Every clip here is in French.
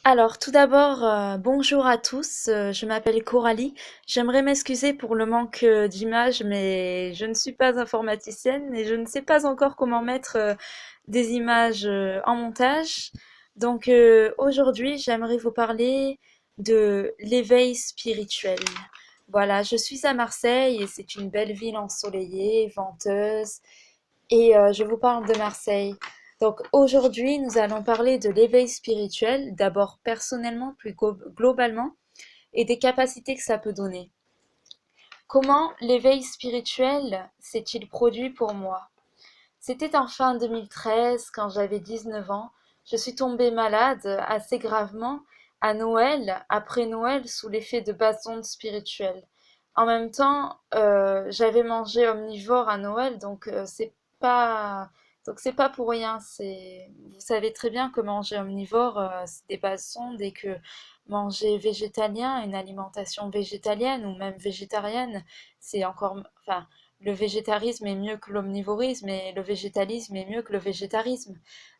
Alors, tout d'abord, bonjour à tous. Je m'appelle Coralie. J'aimerais m'excuser pour le manque d'image, mais je ne suis pas informaticienne et je ne sais pas encore comment mettre des images en montage. Donc, aujourd'hui, j'aimerais vous parler de l'éveil spirituel. Voilà, je suis à Marseille et c'est une belle ville ensoleillée, venteuse. Et je vous parle de Marseille. Donc aujourd'hui, nous allons parler de l'éveil spirituel, d'abord personnellement, plus globalement, et des capacités que ça peut donner. Comment l'éveil spirituel s'est-il produit pour moi? C'était en fin 2013, quand j'avais 19 ans. Je suis tombée malade assez gravement à Noël, après Noël, sous l'effet de basses ondes spirituelles. En même temps, j'avais mangé omnivore à Noël, donc c'est pas pour rien. Vous savez très bien que manger omnivore, c'est des basses ondes et que manger végétalien, une alimentation végétalienne ou même végétarienne, c'est encore, enfin, le végétarisme est mieux que l'omnivorisme et le végétalisme est mieux que le végétarisme.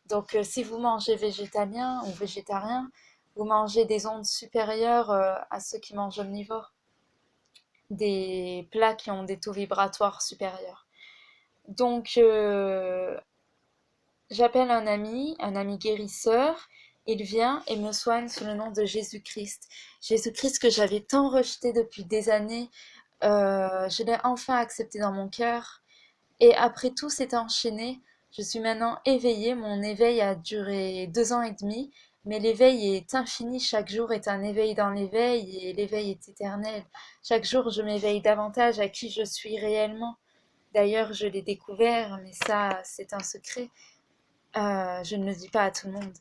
Donc, si vous mangez végétalien ou végétarien, vous mangez des ondes supérieures à ceux qui mangent omnivore, des plats qui ont des taux vibratoires supérieurs. Donc, j'appelle un ami guérisseur. Il vient et me soigne sous le nom de Jésus-Christ. Jésus-Christ que j'avais tant rejeté depuis des années, je l'ai enfin accepté dans mon cœur. Et après tout s'est enchaîné, je suis maintenant éveillée. Mon éveil a duré 2 ans et demi, mais l'éveil est infini. Chaque jour est un éveil dans l'éveil et l'éveil est éternel. Chaque jour, je m'éveille davantage à qui je suis réellement. D'ailleurs, je l'ai découvert, mais ça, c'est un secret. Je ne le dis pas à tout le monde.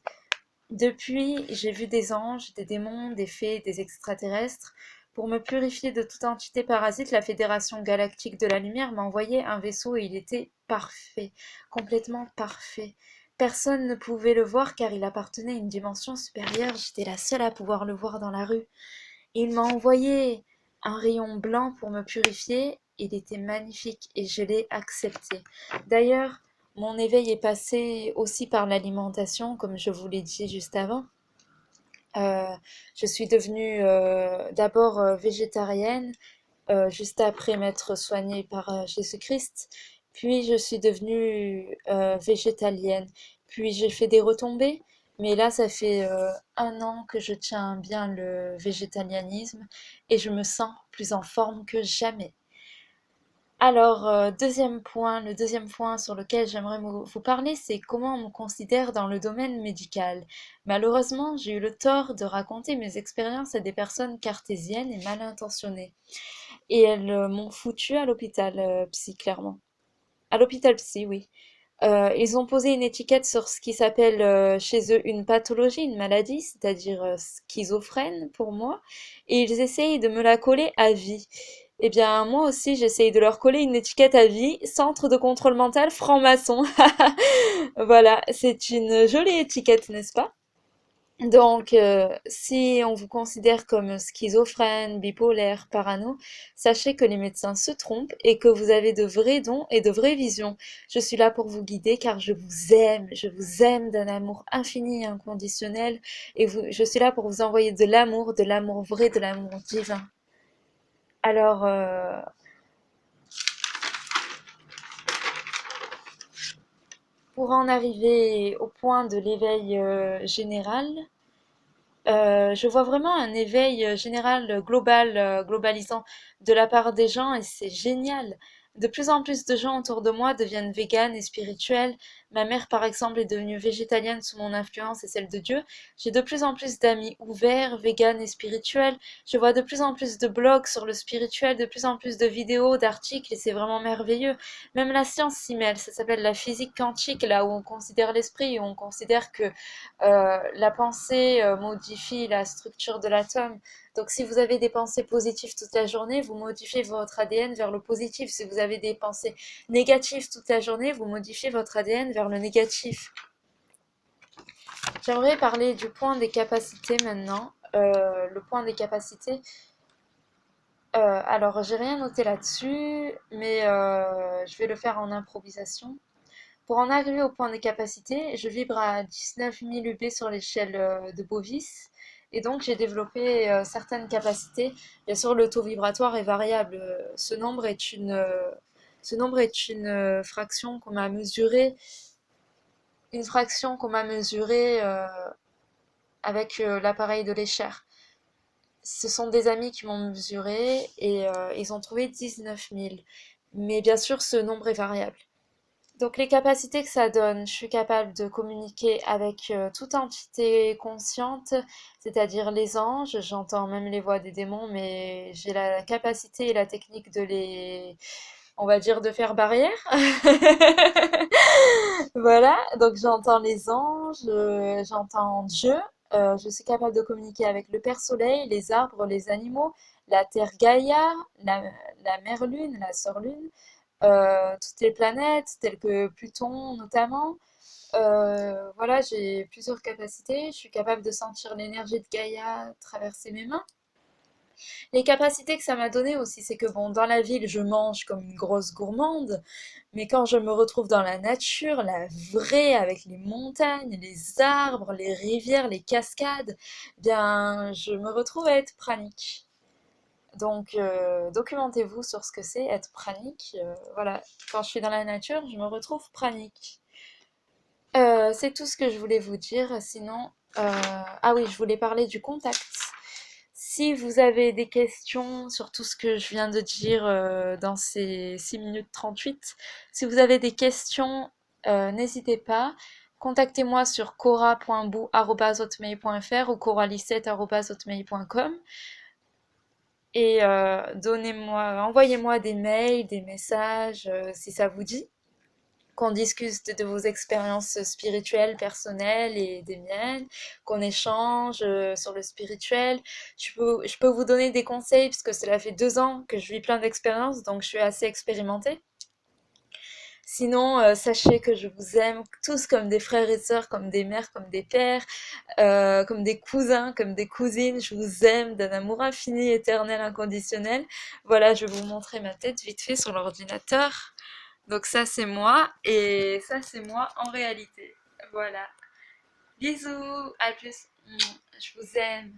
Depuis, j'ai vu des anges, des démons, des fées, des extraterrestres. Pour me purifier de toute entité parasite, la Fédération galactique de la lumière m'a envoyé un vaisseau et il était parfait, complètement parfait. Personne ne pouvait le voir car il appartenait à une dimension supérieure. J'étais la seule à pouvoir le voir dans la rue. Il m'a envoyé un rayon blanc pour me purifier. Il était magnifique et je l'ai accepté. D'ailleurs, mon éveil est passé aussi par l'alimentation, comme je vous l'ai dit juste avant. Euh, je suis devenue d'abord végétarienne, juste après m'être soignée par Jésus-Christ. Puis je suis devenue végétalienne. Puis j'ai fait des retombées. Mais là, ça fait 1 an que je tiens bien le végétalianisme et je me sens plus en forme que jamais. Alors, le deuxième point sur lequel j'aimerais vous parler, c'est comment on me considère dans le domaine médical. Malheureusement, j'ai eu le tort de raconter mes expériences à des personnes cartésiennes et mal intentionnées. Et elles m'ont foutu à l'hôpital psy, clairement. À l'hôpital psy, oui. Ils ont posé une étiquette sur ce qui s'appelle chez eux une pathologie, une maladie, c'est-à-dire schizophrène pour moi, et ils essayent de me la coller à vie. Eh bien, moi aussi, j'essaye de leur coller une étiquette à vie, centre de contrôle mental franc-maçon. Voilà, c'est une jolie étiquette, n'est-ce pas? Donc, si on vous considère comme schizophrène, bipolaire, parano, sachez que les médecins se trompent et que vous avez de vrais dons et de vraies visions. Je suis là pour vous guider car je vous aime d'un amour infini et inconditionnel et je suis là pour vous envoyer de l'amour vrai, de l'amour divin. Alors, pour en arriver au point de l'éveil général, je vois vraiment un éveil général, global, globalisant de la part des gens et c'est génial. De plus en plus de gens autour de moi deviennent véganes et spirituels. Ma mère, par exemple, est devenue végétalienne sous mon influence et celle de Dieu. J'ai de plus en plus d'amis ouverts, véganes et spirituels. Je vois de plus en plus de blogs sur le spirituel, de plus en plus de vidéos, d'articles et c'est vraiment merveilleux. Même la science s'y mêle. Ça s'appelle la physique quantique, là où on considère l'esprit, où on considère que la pensée modifie la structure de l'atome. Donc si vous avez des pensées positives toute la journée, vous modifiez votre ADN vers le positif. Si vous avez des pensées négatives toute la journée, vous modifiez votre ADN vers le négatif. J'aimerais parler du point des capacités maintenant. Le point des capacités. Alors, j'ai rien noté là-dessus, mais je vais le faire en improvisation. Pour en arriver au point des capacités, je vibre à 19 000 UB sur l'échelle de Bovis. Et donc, j'ai développé certaines capacités. Bien sûr, le taux vibratoire est variable. Ce nombre est fraction qu'on m'a mesurée, une fraction qu'on m'a mesurée avec l'appareil de l'Escher. Ce sont des amis qui m'ont mesuré et ils ont trouvé 19 000. Mais bien sûr, ce nombre est variable. Donc les capacités que ça donne, je suis capable de communiquer avec toute entité consciente, c'est-à-dire les anges, j'entends même les voix des démons, mais j'ai la capacité et la technique de les, on va dire, de faire barrière. Voilà, donc j'entends les anges, j'entends Dieu, je suis capable de communiquer avec le Père Soleil, les arbres, les animaux, la Terre Gaïa, la Mère Lune, la Sœur Lune, toutes les planètes, telles que Pluton notamment. Voilà, j'ai plusieurs capacités. Je suis capable de sentir l'énergie de Gaïa traverser mes mains. Les capacités que ça m'a donné aussi, c'est que bon, dans la ville, je mange comme une grosse gourmande, mais quand je me retrouve dans la nature, la vraie, avec les montagnes, les arbres, les rivières, les cascades, eh bien, je me retrouve à être pranique. Donc, documentez-vous sur ce que c'est être pranique. Voilà, quand je suis dans la nature, je me retrouve pranique. C'est tout ce que je voulais vous dire. Sinon, ah oui, je voulais parler du contact. Si vous avez des questions sur tout ce que je viens de dire dans ces 6 minutes 38, si vous avez des questions, n'hésitez pas. Contactez-moi sur cora.bou@hotmail.fr ou coralicette@hotmail.com et envoyez-moi des mails, des messages si ça vous dit, qu'on discute de vos expériences spirituelles, personnelles et des miennes, qu'on échange sur le spirituel. Je peux vous donner des conseils parce que cela fait 2 ans que je vis plein d'expériences, donc je suis assez expérimentée. Sinon, sachez que je vous aime tous comme des frères et sœurs, comme des mères, comme des pères, comme des cousins, comme des cousines. Je vous aime d'un amour infini, éternel, inconditionnel. Voilà, je vais vous montrer ma tête vite fait sur l'ordinateur. Donc ça c'est moi et ça c'est moi en réalité. Voilà. Bisous, à plus. Je vous aime.